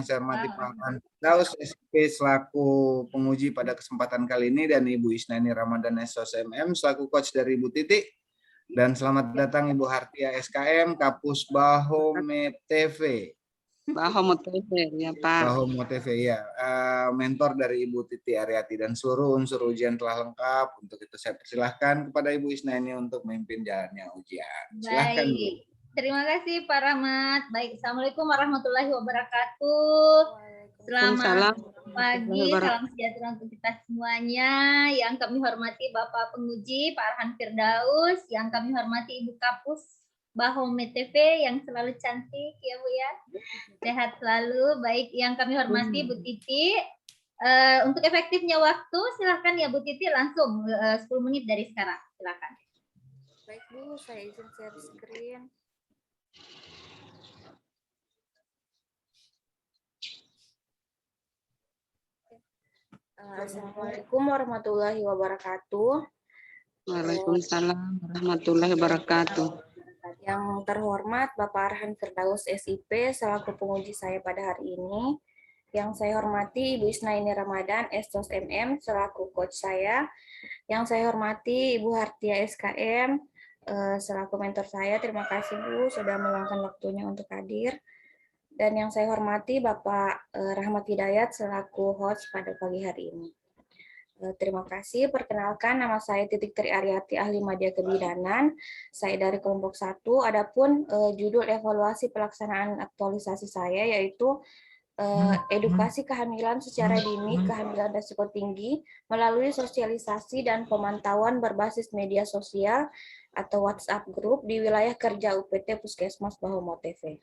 Saya hormati Pak Daus SP selaku penguji pada kesempatan kali ini dan Ibu Isnani Ramadan SOSMM selaku coach dari Ibu Titi. Dan selamat datang Ibu Hartia SKM Kapus Bahome TV. Bahome TV ya Pak. Bahome TV ya. Mentor dari Ibu Titi Aryati dan seluruh unsur ujian telah lengkap. Untuk itu saya persilahkan kepada Ibu Isnani untuk memimpin jalannya ujian. Silahkan. Baik. Terima kasih Pak Rahmat. Baik, Assalamualaikum warahmatullahi wabarakatuh. Selamat pagi, salam sejahtera untuk kita semuanya. Yang kami hormati Bapak Penguji, Pak Arhan Firdaus. Yang kami hormati Ibu Kapus Bahome TV yang selalu cantik ya Bu ya. Sehat selalu. Baik, yang kami hormati Bu Titi. Untuk efektifnya waktu, silakan ya Bu Titi langsung 10 menit dari sekarang. Silakan. Baik Bu, saya izin share screen. Assalamualaikum warahmatullahi wabarakatuh. Waalaikumsalam warahmatullahi wabarakatuh. Yang terhormat Bapak Arhan Firdaus SIP selaku penguji saya pada hari ini. Yang saya hormati Ibu Isnani Ramadan SOSMM selaku coach saya. Yang saya hormati Ibu Hartia SKM selaku mentor saya. Terima kasih Bu sudah meluangkan waktunya untuk hadir. Dan yang saya hormati Bapak Rahmat Hidayat selaku host pada pagi hari ini. Terima kasih. Perkenalkan, nama saya Titik Tri Aryati, ahli media kebidanan. Saya dari kelompok 1. Adapun judul evaluasi pelaksanaan aktualisasi saya yaitu edukasi kehamilan secara dini, kehamilan resiko tinggi melalui sosialisasi dan pemantauan berbasis media sosial atau WhatsApp group di wilayah kerja UPT Puskesmas Bahome TV.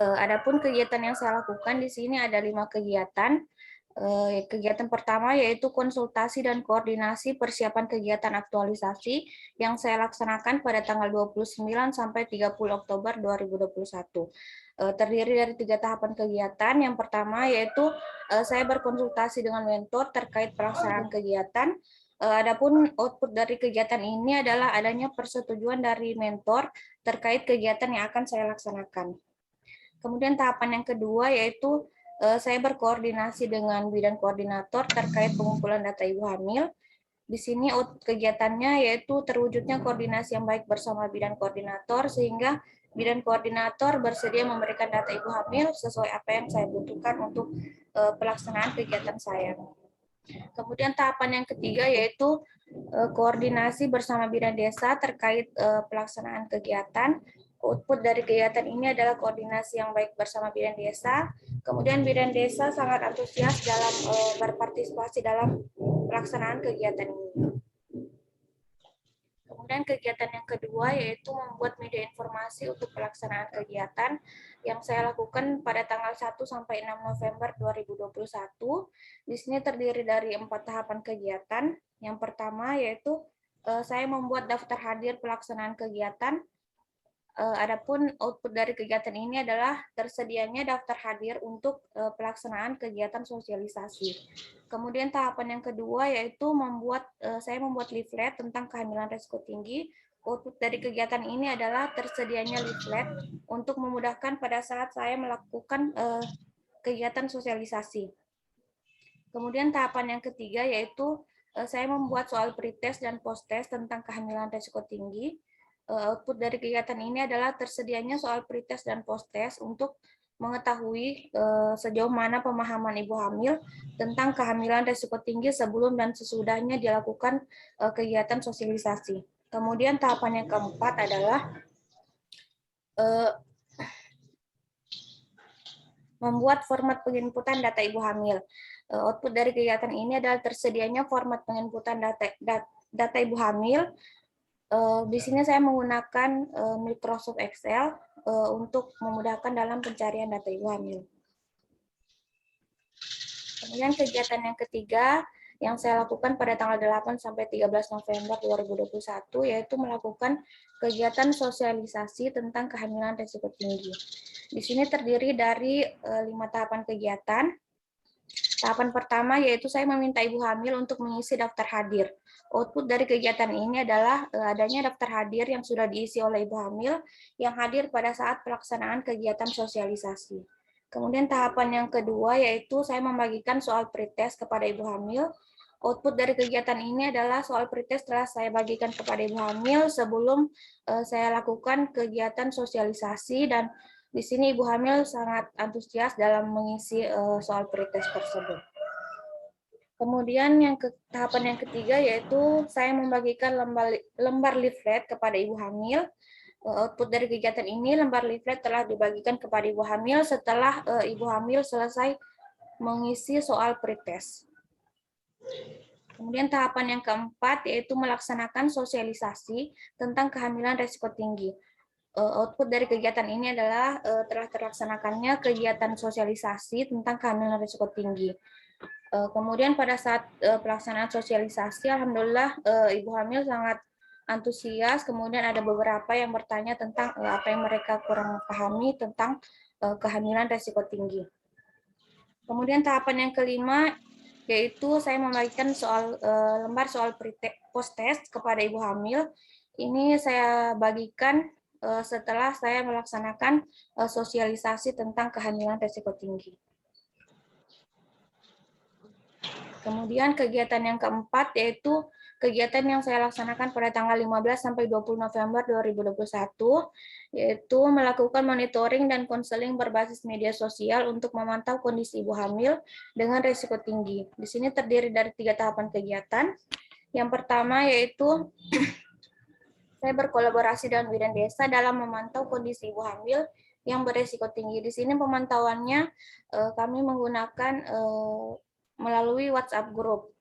Adapun kegiatan yang saya lakukan di sini ada 5 kegiatan. Kegiatan pertama yaitu konsultasi dan koordinasi persiapan kegiatan aktualisasi yang saya laksanakan pada tanggal 29 sampai 30 Oktober 2021. Terdiri dari 3 tahapan kegiatan. Yang pertama yaitu saya berkonsultasi dengan mentor terkait pelaksanaan kegiatan. Adapun output dari kegiatan ini adalah adanya persetujuan dari mentor terkait kegiatan yang akan saya laksanakan. Kemudian tahapan yang kedua yaitu saya berkoordinasi dengan bidan koordinator terkait pengumpulan data ibu hamil. Di sini kegiatannya yaitu terwujudnya koordinasi yang baik bersama bidan koordinator sehingga bidan koordinator bersedia memberikan data ibu hamil sesuai apa yang saya butuhkan untuk pelaksanaan kegiatan saya. Kemudian tahapan yang ketiga yaitu koordinasi bersama bidan desa terkait pelaksanaan kegiatan. Output dari kegiatan ini adalah koordinasi yang baik bersama bidan desa. Kemudian bidan desa sangat antusias dalam berpartisipasi dalam pelaksanaan kegiatan ini. Kemudian kegiatan yang kedua yaitu membuat media informasi untuk pelaksanaan kegiatan yang saya lakukan pada tanggal 1 sampai 6 November 2021. Di sini terdiri dari 4 tahapan kegiatan. Yang pertama yaitu saya membuat daftar hadir pelaksanaan kegiatan. Adapun output dari kegiatan ini adalah tersedianya daftar hadir untuk pelaksanaan kegiatan sosialisasi. Kemudian tahapan yang kedua yaitu saya membuat leaflet tentang kehamilan resiko tinggi. Output dari kegiatan ini adalah tersedianya leaflet untuk memudahkan pada saat saya melakukan kegiatan sosialisasi. Kemudian tahapan yang ketiga yaitu saya membuat soal pretest dan posttest tentang kehamilan resiko tinggi. Output dari kegiatan ini adalah tersedianya soal pretest dan posttest untuk mengetahui sejauh mana pemahaman ibu hamil tentang kehamilan resiko tinggi sebelum dan sesudahnya dilakukan kegiatan sosialisasi. Kemudian tahapan yang keempat adalah membuat format penginputan data ibu hamil. Output dari kegiatan ini adalah tersedianya format penginputan data ibu hamil. Di sini saya menggunakan Microsoft Excel untuk memudahkan dalam pencarian data ibu hamil. Kemudian kegiatan yang ketiga yang saya lakukan pada tanggal 8 sampai 13 November 2021 yaitu melakukan kegiatan sosialisasi tentang kehamilan resiko tinggi. Di sini terdiri dari 5 tahapan kegiatan. Tahapan pertama yaitu saya meminta ibu hamil untuk mengisi daftar hadir. Output dari kegiatan ini adalah adanya daftar hadir yang sudah diisi oleh ibu hamil yang hadir pada saat pelaksanaan kegiatan sosialisasi. Kemudian tahapan yang kedua yaitu saya membagikan soal pretest kepada ibu hamil. Output dari kegiatan ini adalah soal pretest telah saya bagikan kepada ibu hamil sebelum saya lakukan kegiatan sosialisasi, dan di sini ibu hamil sangat antusias dalam mengisi soal pretest tersebut. Kemudian tahapan yang ketiga yaitu saya membagikan lembar leaflet kepada ibu hamil. Output dari kegiatan ini, lembar leaflet telah dibagikan kepada ibu hamil setelah ibu hamil selesai mengisi soal pretest. Kemudian tahapan yang keempat yaitu melaksanakan sosialisasi tentang kehamilan risiko tinggi. Output dari kegiatan ini adalah telah terlaksanakannya kegiatan sosialisasi tentang kehamilan risiko tinggi. Kemudian pada saat pelaksanaan sosialisasi, alhamdulillah ibu hamil sangat antusias. Kemudian ada beberapa yang bertanya tentang apa yang mereka kurang pahami tentang kehamilan risiko tinggi. Kemudian tahapan yang kelima yaitu saya membagikan lembar soal post test kepada ibu hamil. Ini saya bagikan setelah saya melaksanakan sosialisasi tentang kehamilan risiko tinggi. Kemudian kegiatan yang keempat yaitu kegiatan yang saya laksanakan pada tanggal 15 sampai 20 November 2021, yaitu melakukan monitoring dan konseling berbasis media sosial untuk memantau kondisi ibu hamil dengan risiko tinggi. Di sini terdiri dari 3 tahapan kegiatan. Yang pertama yaitu saya berkolaborasi dengan Bidan Desa dalam memantau kondisi ibu hamil yang berisiko tinggi. Di sini pemantauannya kami menggunakan melalui WhatsApp group.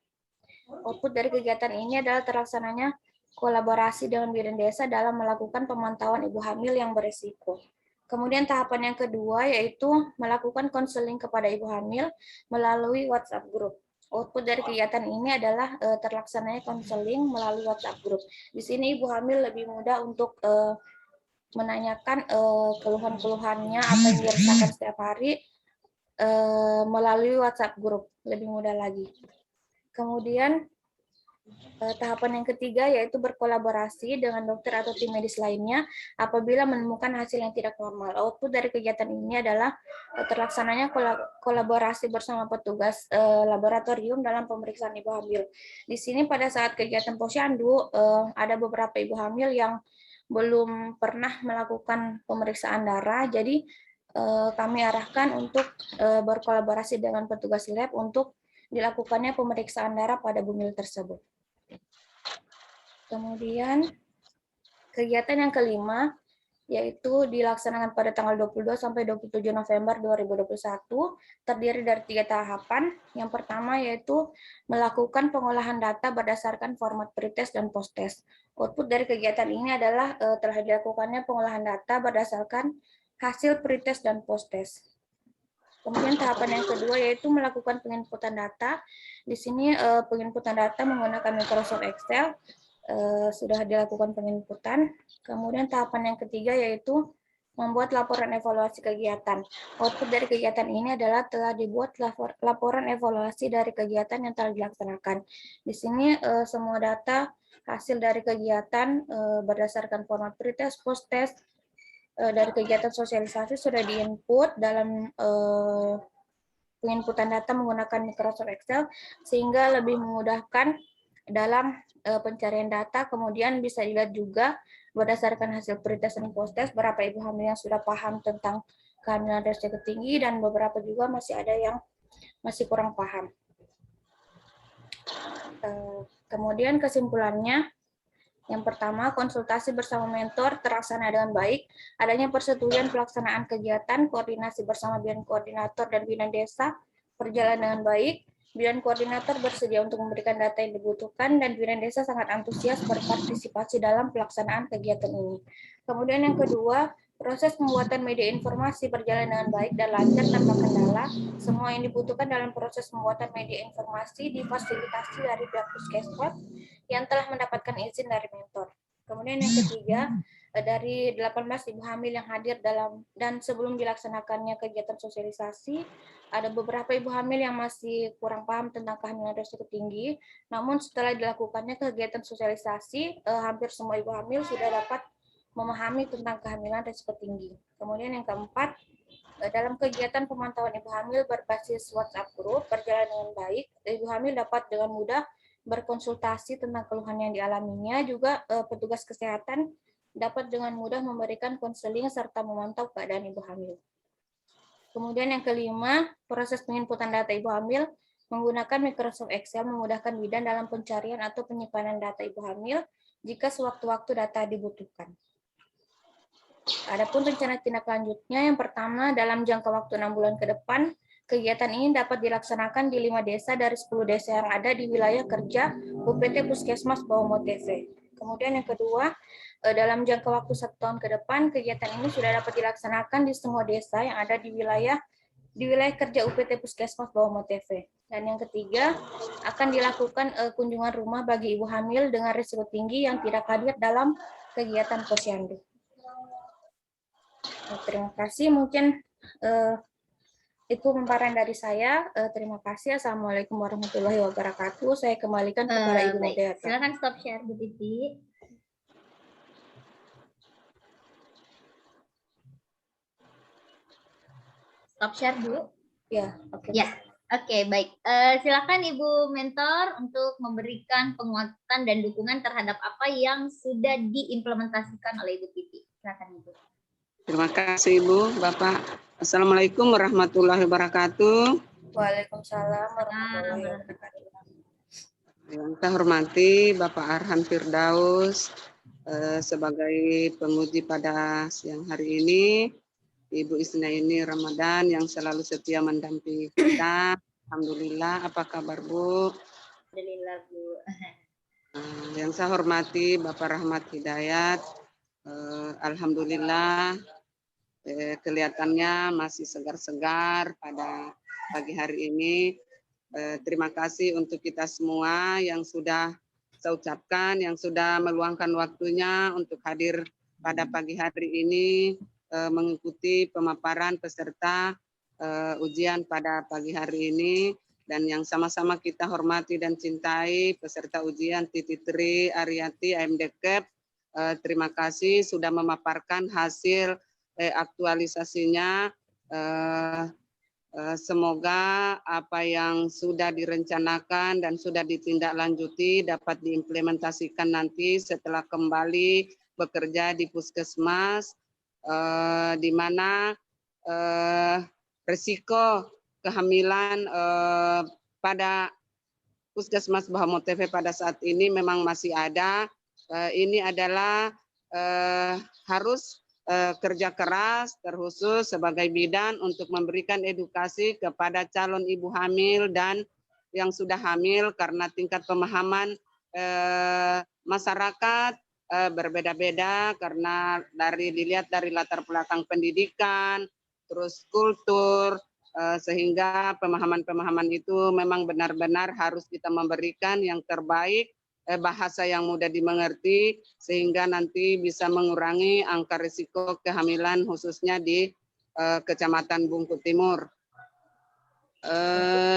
Output dari kegiatan ini adalah terlaksananya kolaborasi dengan Bidan Desa dalam melakukan pemantauan ibu hamil yang berisiko. Kemudian tahapan yang kedua yaitu melakukan konseling kepada ibu hamil melalui WhatsApp group. Output dari kegiatan ini adalah terlaksananya konseling melalui WhatsApp group. Di sini ibu hamil lebih mudah untuk menanyakan keluhan-keluhannya apa yang dirasakan setiap hari melalui WhatsApp group, lebih mudah lagi. Kemudian tahapan yang ketiga yaitu berkolaborasi dengan dokter atau tim medis lainnya apabila menemukan hasil yang tidak normal. Output dari kegiatan ini adalah terlaksananya kolaborasi bersama petugas laboratorium dalam pemeriksaan ibu hamil. Di sini pada saat kegiatan posyandu ada beberapa ibu hamil yang belum pernah melakukan pemeriksaan darah, jadi kami arahkan untuk berkolaborasi dengan petugas lab untuk dilakukannya pemeriksaan darah pada bumil tersebut. Kemudian kegiatan yang kelima yaitu dilaksanakan pada tanggal 22 sampai 27 November 2021, terdiri dari 3 tahapan. Yang pertama yaitu melakukan pengolahan data berdasarkan format pretest dan post-test. Output dari kegiatan ini adalah telah dilakukannya pengolahan data berdasarkan hasil pretest dan post-test. Kemudian tahapan yang kedua yaitu melakukan penginputan data. Di sini penginputan data menggunakan Microsoft Excel, sudah dilakukan penginputan. Kemudian tahapan yang ketiga yaitu membuat laporan evaluasi kegiatan. Output dari kegiatan ini adalah telah dibuat laporan evaluasi dari kegiatan yang telah dilaksanakan. Di sini semua data hasil dari kegiatan berdasarkan format pretest, post-test, dari kegiatan sosialisasi sudah diinput dalam penginputan data menggunakan Microsoft Excel sehingga lebih memudahkan dalam pencarian data. Kemudian bisa dilihat juga berdasarkan hasil pretest dan post-test berapa ibu hamil yang sudah paham tentang kehamilan risiko tinggi dan beberapa juga masih ada yang masih kurang paham. Kemudian kesimpulannya, yang pertama, konsultasi bersama mentor terlaksana dengan baik. Adanya persetujuan pelaksanaan kegiatan, koordinasi bersama bidan koordinator dan bidan desa berjalan dengan baik. Bidan koordinator bersedia untuk memberikan data yang dibutuhkan dan bidan desa sangat antusias berpartisipasi dalam pelaksanaan kegiatan ini. Kemudian yang kedua, proses pembuatan media informasi berjalan dengan baik dan lancar tanpa kendala. Semua yang dibutuhkan dalam proses pembuatan media informasi difasilitasi dari pihak puskesmas yang telah mendapatkan izin dari mentor. Kemudian yang ketiga, dari 18 ibu hamil yang hadir dalam dan sebelum dilaksanakannya kegiatan sosialisasi, ada beberapa ibu hamil yang masih kurang paham tentang kehamilan resiko tinggi. Namun setelah dilakukannya kegiatan sosialisasi, hampir semua ibu hamil sudah dapat memahami tentang kehamilan resiko tinggi. Kemudian yang keempat, dalam kegiatan pemantauan ibu hamil berbasis WhatsApp group berjalan dengan baik, ibu hamil dapat dengan mudah berkonsultasi tentang keluhan yang dialaminya. Juga petugas kesehatan dapat dengan mudah memberikan konseling serta memantau keadaan ibu hamil. Kemudian yang kelima, proses penginputan data ibu hamil menggunakan Microsoft Excel memudahkan bidan dalam pencarian atau penyimpanan data ibu hamil jika sewaktu-waktu data dibutuhkan. Adapun rencana tindak lanjutnya, yang pertama, dalam jangka waktu 6 bulan ke depan, kegiatan ini dapat dilaksanakan di 5 desa dari 10 desa yang ada di wilayah kerja UPT Puskesmas Bahomo TV. Kemudian yang kedua, dalam jangka waktu 1 tahun ke depan, kegiatan ini sudah dapat dilaksanakan di semua desa yang ada di wilayah kerja UPT Puskesmas Bahomo TV. Dan yang ketiga, akan dilakukan kunjungan rumah bagi ibu hamil dengan risiko tinggi yang tidak hadir dalam kegiatan posyandu. Terima kasih. Mungkin itu pemaparan dari saya. Terima kasih. Assalamualaikum warahmatullahi wabarakatuh. Saya kembalikan kepada Ibu moderator. Silakan stop share, Bu Titi. Stop share, Bu. Ya, oke. Ya, oke, baik. Silakan Ibu Mentor untuk memberikan penguatan dan dukungan terhadap apa yang sudah diimplementasikan oleh Ibu Titi. Silakan, Ibu. Terima kasih Ibu, Bapak. Assalamualaikum warahmatullahi wabarakatuh. Waalaikumsalam warahmatullahi wabarakatuh. Yang saya hormati Bapak Arhan Firdaus sebagai penguji pada siang hari ini, Ibu Isnaini Ramadan yang selalu setia mendampingi kita. Alhamdulillah, apa kabar Bu? Alhamdulillah Bu. Yang saya hormati Bapak Rahmat Hidayat, alhamdulillah kelihatannya masih segar-segar pada pagi hari ini. Terima kasih untuk kita semua yang sudah saya ucapkan, yang sudah meluangkan waktunya untuk hadir pada pagi hari ini mengikuti pemaparan peserta ujian pada pagi hari ini. Dan yang sama-sama kita hormati dan cintai peserta ujian Titi Tri Ariati AMDCAP, terima kasih sudah memaparkan hasil aktualisasinya. Semoga apa yang sudah direncanakan dan sudah ditindaklanjuti dapat diimplementasikan nanti setelah kembali bekerja di puskesmas, di mana risiko kehamilan pada Puskesmas Bahomo TV pada saat ini memang masih ada. Ini adalah harus kerja keras terkhusus sebagai bidan untuk memberikan edukasi kepada calon ibu hamil dan yang sudah hamil, karena tingkat pemahaman masyarakat berbeda-beda, karena dilihat dari latar belakang pendidikan, terus kultur, sehingga pemahaman-pemahaman itu memang benar-benar harus kita memberikan yang terbaik, bahasa yang mudah dimengerti, sehingga nanti bisa mengurangi angka risiko kehamilan khususnya di Kecamatan Bungkut Timur.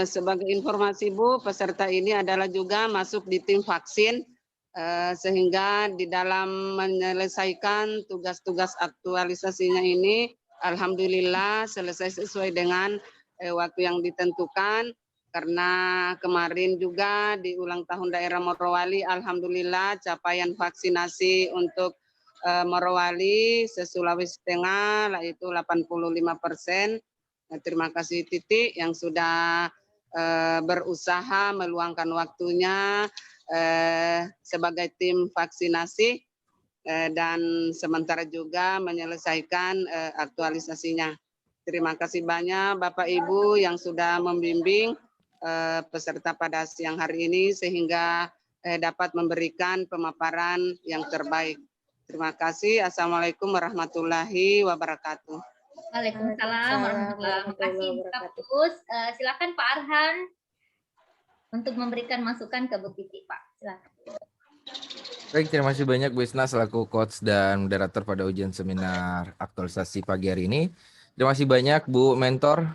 Sebagai informasi Bu, peserta ini adalah juga masuk di tim vaksin, sehingga di dalam menyelesaikan tugas-tugas aktualisasinya ini, alhamdulillah selesai sesuai dengan waktu yang ditentukan. Karena kemarin juga di ulang tahun daerah Morowali, alhamdulillah capaian vaksinasi untuk Morowali se-Sulawesi Tengah yaitu 85%. Terima kasih Titi yang sudah berusaha meluangkan waktunya sebagai tim vaksinasi dan sementara juga menyelesaikan aktualisasinya. Terima kasih banyak Bapak Ibu yang sudah membimbing peserta pada siang hari ini sehingga dapat memberikan pemaparan yang terbaik. Terima kasih. Assalamualaikum warahmatullahi wabarakatuh. Waalaikumsalam warahmatullahi wabarakatuh. Silakan Pak Arhan untuk memberikan masukan ke Bu Titi, Pak. Silakan. Baik, terima kasih banyak Bu Isna selaku coach dan moderator pada ujian seminar aktualisasi pagi hari ini. Terima kasih banyak Bu Mentor,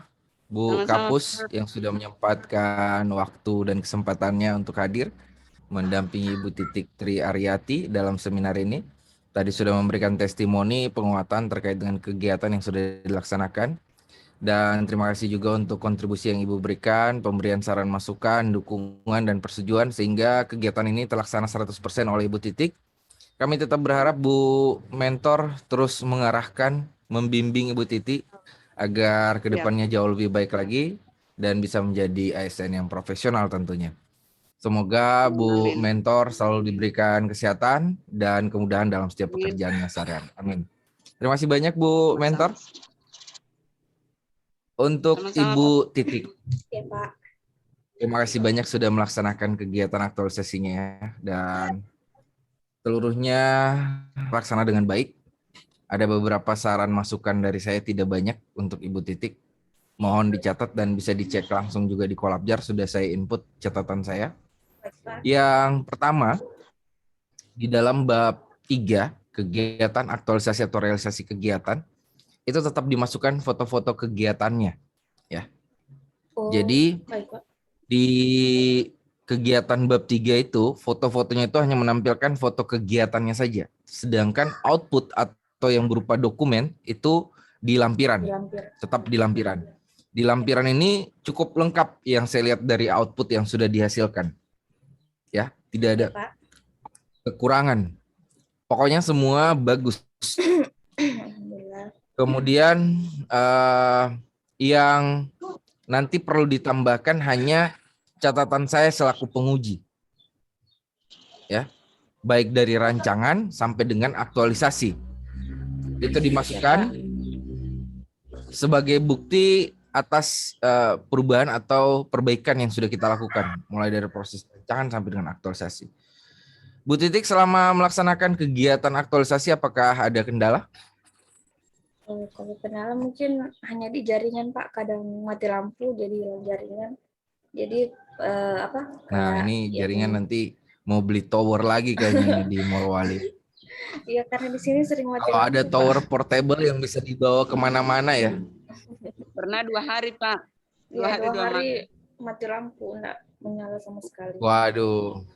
Bu Sama-sama. Kapus yang sudah menyempatkan waktu dan kesempatannya untuk hadir mendampingi Ibu Titik Tri Aryati dalam seminar ini. Tadi sudah memberikan testimoni penguatan terkait dengan kegiatan yang sudah dilaksanakan. Dan terima kasih juga untuk kontribusi yang Ibu berikan, pemberian saran masukan, dukungan, dan persetujuan sehingga kegiatan ini terlaksana 100% oleh Ibu Titik. Kami tetap berharap Bu Mentor terus mengarahkan, membimbing Ibu Titik agar kedepannya jauh lebih baik lagi dan bisa menjadi ASN yang profesional tentunya. Semoga Bu Mentor selalu diberikan kesehatan dan kemudahan dalam setiap pekerjaannya seharian. Amin. Terima kasih banyak Bu Mentor. Untuk Ibu Titik, Ya, Pak. terima kasih banyak sudah melaksanakan kegiatan aktualisasinya ya, dan seluruhnya laksana dengan baik. Ada beberapa saran masukan dari saya tidak banyak untuk Ibu Titik. Mohon dicatat dan bisa dicek langsung juga di Kolabjar, sudah saya input catatan saya. Yang pertama, di dalam bab 3, kegiatan aktualisasi atau realisasi kegiatan, itu tetap dimasukkan foto-foto kegiatannya. Ya. Jadi di kegiatan bab 3 itu foto-fotonya itu hanya menampilkan foto kegiatannya saja. Sedangkan output atau yang berupa dokumen itu di lampiran. Tetap di lampiran. Di lampiran ini cukup lengkap yang saya lihat dari output yang sudah dihasilkan. Ya, tidak ada kekurangan. Pokoknya semua bagus. Kemudian yang nanti perlu ditambahkan hanya catatan saya selaku penguji. Ya. Baik dari rancangan sampai dengan aktualisasi. Itu dimasukkan sebagai bukti atas perubahan atau perbaikan yang sudah kita lakukan mulai dari proses rancangan sampai dengan aktualisasi. Bu Titik, selama melaksanakan kegiatan aktualisasi apakah ada kendala? Kalau kendala mungkin hanya di jaringan Pak, kadang mati lampu jadi jaringan. Jadi Nah ini jaringan nanti mau beli tower lagi kayaknya di Morowali. Iya karena di sini sering mati Kalau lampu. ada tower portable yang bisa dibawa kemana-mana ya. Pernah 2 hari Pak. 2 Iya, hari 2 hari mati lampu, enggak menyala sama sekali. Waduh.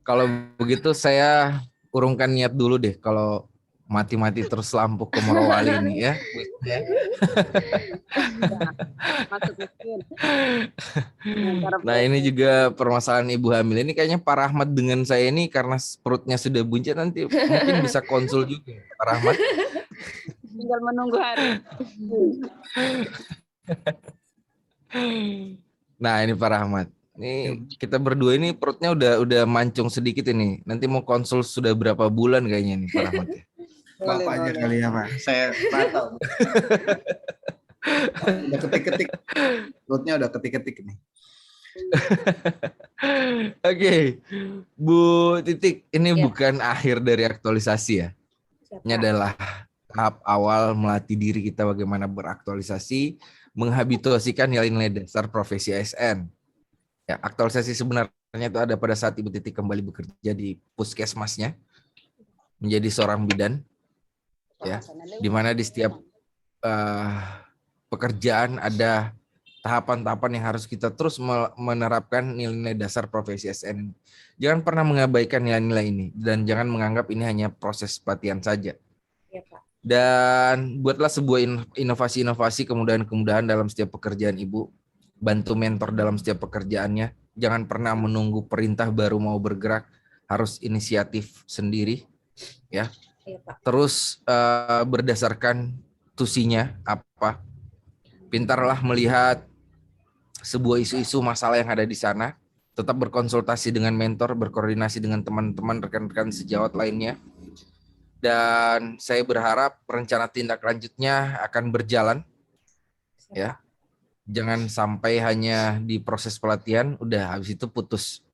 Kalau begitu saya urungkan niat dulu deh kalau mati-mati terus lampu ke Morowali ini ya. Nah ini juga permasalahan ibu hamil ini kayaknya Pak Rahmat dengan saya ini karena perutnya sudah buncit nanti mungkin bisa konsul juga Pak Rahmat. Tinggal menunggu hari. Nah ini Pak Rahmat. Ini kita berdua ini perutnya udah mancung sedikit ini. Nanti mau konsul sudah berapa bulan kayaknya nih Pak Rahmat ya. Bapaknya kali ya Pak. Saya tahu. Udah ketik-ketik. Perutnya udah ketik-ketik nih. Oke. Bu Titik, ini bukan akhir dari aktualisasi ya. Ini adalah tahap awal melatih diri kita bagaimana beraktualisasi, menghabituasikan nilai-nilai dasar profesi ASN. Ya, aktualisasi sebenarnya itu ada pada saat Ibu Titik kembali bekerja di puskesmasnya, menjadi seorang bidan, ya, di mana di setiap pekerjaan ada tahapan-tahapan yang harus kita terus menerapkan nilai-nilai dasar profesi ASN. Jangan pernah mengabaikan nilai-nilai ini dan jangan menganggap ini hanya proses pelatihan saja. Ya, Pak. Dan buatlah sebuah inovasi-inovasi kemudahan-kemudahan dalam setiap pekerjaan Ibu. Bantu mentor dalam setiap pekerjaannya. Jangan pernah menunggu perintah baru mau bergerak. Harus inisiatif sendiri. Ya. Ya, Pak. Terus berdasarkan tusinya apa. Pintarlah melihat sebuah isu-isu masalah yang ada di sana. Tetap berkonsultasi dengan mentor, berkoordinasi dengan teman-teman, rekan-rekan sejawat lainnya. Dan saya berharap rencana tindak lanjutnya akan berjalan. Ya. Jangan sampai hanya di proses pelatihan, udah habis itu putus.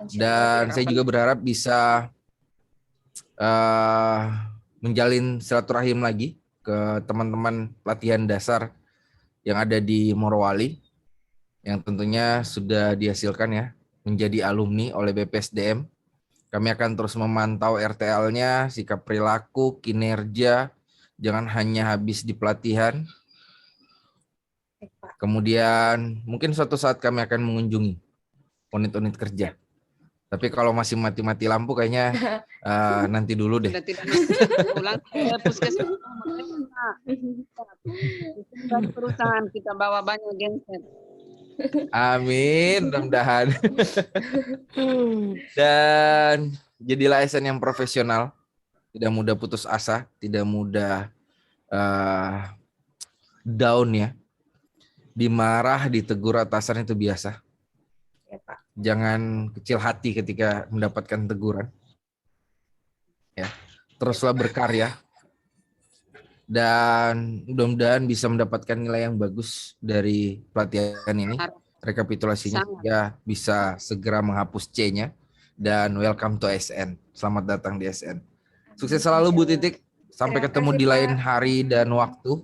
Dan saya juga berharap bisa menjalin silaturahim lagi ke teman-teman pelatihan dasar yang ada di Morowali, yang tentunya sudah dihasilkan ya, menjadi alumni oleh BPSDM. Kami akan terus memantau RTL-nya, sikap perilaku, kinerja, jangan hanya habis di pelatihan. Baik, Pak. Kemudian mungkin suatu saat kami akan mengunjungi unit-unit kerja. Tapi kalau masih mati-mati lampu kayaknya nanti dulu deh. Sudah tidak masuk pulang ke puskesmas. Dari perusahaan kita bawa banyak genset. Amin, mudah-mudahan. Dan jadilah ASN yang profesional, tidak mudah putus asa, tidak mudah down ya. Dimarah, ditegur atasan itu biasa. Ya, Pak. Jangan kecil hati ketika mendapatkan teguran. Ya, teruslah berkarya. Dan mudah-mudahan bisa mendapatkan nilai yang bagus dari pelatihan ini. Rekapitulasinya sehingga bisa segera menghapus C-nya. Dan welcome to ASN. Selamat datang di ASN. Sukses selalu Bu Titik. Sampai ketemu di lain hari dan waktu.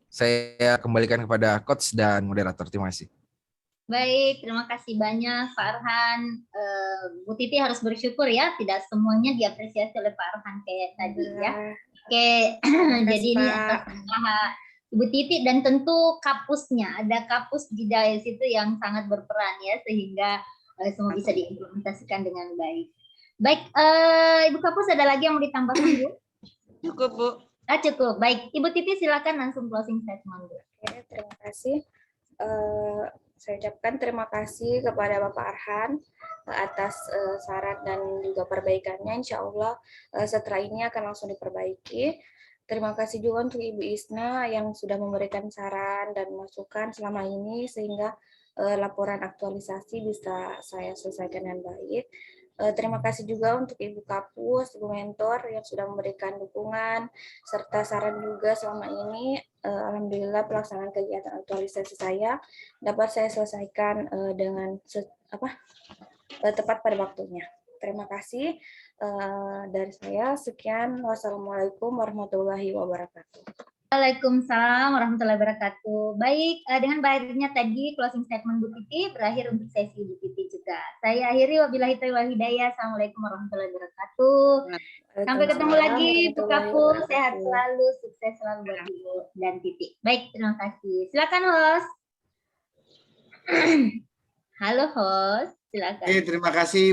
Saya kembalikan kepada coach dan moderator. Terima kasih. Baik, terima kasih banyak Pak Arhan. Bu Titi harus bersyukur ya, tidak semuanya diapresiasi oleh Pak Arhan kayak tadi ya. Oke, jadi ini atas usaha Ibu Titi dan tentu kapusnya, ada kapus di dalam situ yang sangat berperan ya, sehingga semua bisa diimplementasikan dengan baik. Baik, Ibu Kapus ada lagi yang mau ditambahkan Bu? Cukup Bu. Cukup, baik. Ibu Titi silakan langsung closing statement Bu. Oke, terima kasih. Saya ucapkan terima kasih kepada Bapak Arhan atas saran dan juga perbaikannya. Insya Allah setelah ini akan langsung diperbaiki. Terima kasih juga untuk Ibu Isna yang sudah memberikan saran dan masukan selama ini sehingga laporan aktualisasi bisa saya selesaikan dengan baik. Terima kasih juga untuk Ibu Kapus, Ibu Mentor yang sudah memberikan dukungan serta saran juga selama ini. Alhamdulillah pelaksanaan kegiatan aktualisasi saya dapat saya selesaikan dengan tepat pada waktunya. Terima kasih dari saya. Sekian. Wassalamualaikum warahmatullahi wabarakatuh. Waalaikumsalam warahmatullahi wabarakatuh. Baik, dengan berakhirnya tadi closing statement Bu Titi, berakhir untuk sesi Bu Titi juga. Saya akhiri, wabillahi taufiq wal hidayah. Assalamualaikum warahmatullahi wabarakatuh. Sampai ketemu lagi Bu Kapus, sehat selalu, sukses selalu buat Ibu dan Titi. Baik, terima kasih. Silakan host. Halo host, silakan. Terima kasih.